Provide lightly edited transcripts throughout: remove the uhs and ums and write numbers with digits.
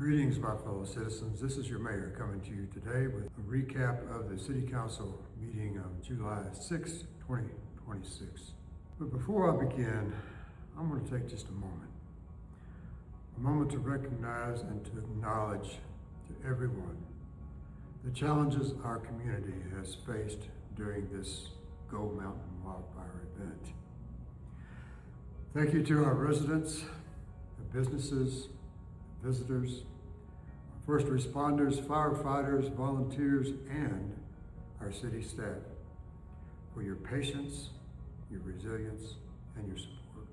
Greetings, my fellow citizens. This is your mayor coming to you today with a recap of the City Council meeting of July 6, 2026. But before I begin, I'm going to take just a moment to recognize and to acknowledge to everyone the challenges our community has faced during this Gold Mountain wildfire event. Thank you to our residents, the businesses, visitors, first responders, firefighters, volunteers, and our city staff for your patience, your resilience, and your support.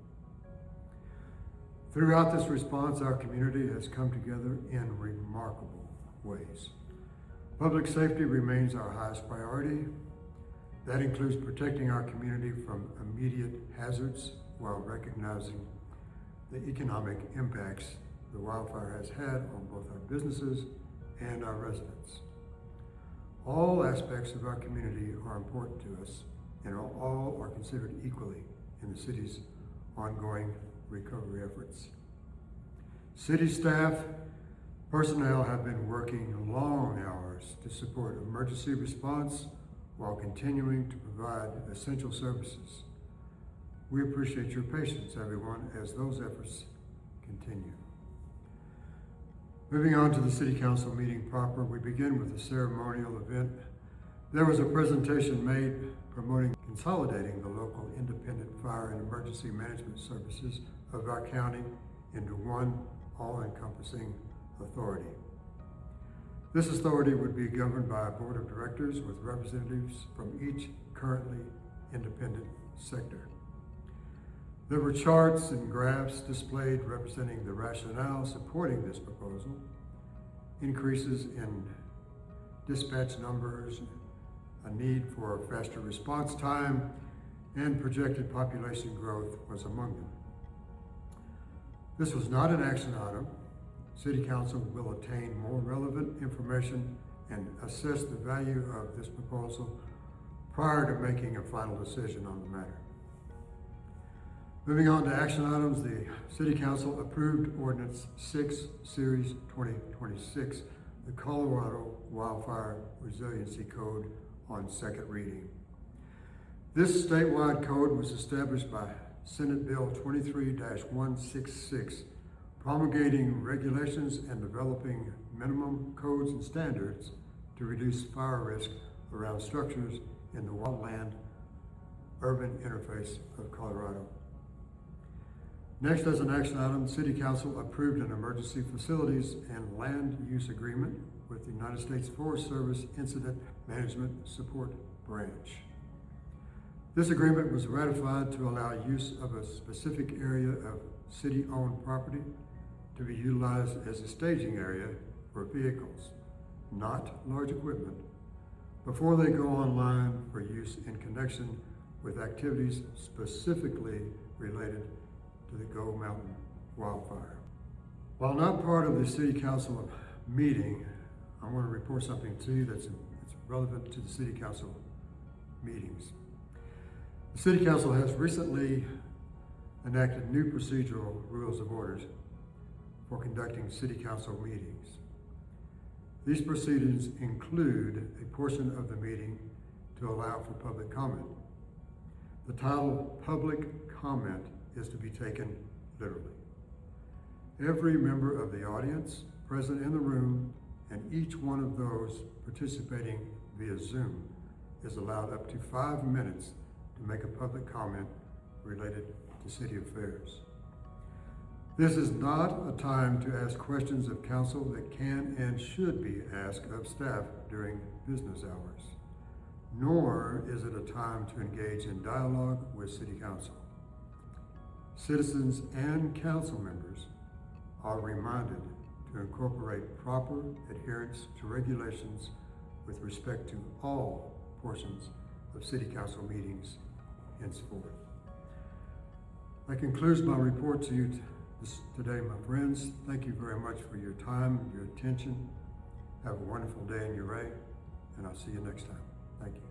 Throughout this response, our community has come together in remarkable ways. Public safety remains our highest priority. That includes protecting our community from immediate hazards while recognizing the economic impacts the wildfire has had on both our businesses and our residents. All aspects of our community are important to us, and all are considered equally in the city's ongoing recovery efforts. City staff personnel have been working long hours to support emergency response while continuing to provide essential services. We appreciate your patience, everyone, as those efforts continue. Moving on to the City Council meeting proper, we begin with a ceremonial event. There was a presentation made promoting consolidating the local independent fire and emergency management services of our county into one all-encompassing authority. This authority would be governed by a board of directors with representatives from each currently independent sector. There were charts and graphs displayed representing the rationale supporting this proposal. Increases in dispatch numbers, a need for faster response time, and projected population growth was among them. This was not an action item. City Council will obtain more relevant information and assess the value of this proposal prior to making a final decision on the matter. Moving on to action items, the City Council approved Ordinance 6, Series 2026, the Colorado Wildfire Resiliency Code on second reading. This statewide code was established by Senate Bill 23-166, promulgating regulations and developing minimum codes and standards to reduce fire risk around structures in the wildland-urban interface of Colorado. Next, as an action item, City Council approved an emergency facilities and land use agreement with the United States Forest Service Incident Management Support Branch. This agreement was ratified to allow use of a specific area of city-owned property to be utilized as a staging area for vehicles, not large equipment, before they go online for use in connection with activities specifically related to the Gold Mountain wildfire. While not part of the City Council meeting, I want to report something to you that's relevant to the City Council meetings. The City Council has recently enacted new procedural rules of orders for conducting City Council meetings. These proceedings include a portion of the meeting to allow for public comment. The title Public Comment is to be taken literally. Every member of the audience present in the room and each one of those participating via Zoom is allowed up to 5 minutes to make a public comment related to city affairs. This is not a time to ask questions of council that can and should be asked of staff during business hours, nor is it a time to engage in dialogue with City Council. Citizens and council members are reminded to incorporate proper adherence to regulations with respect to all portions of City Council meetings henceforth. That concludes my report to you today, my friends. Thank you very much for your time and your attention. Have a wonderful day in Ouray, and I'll see you next time. Thank you.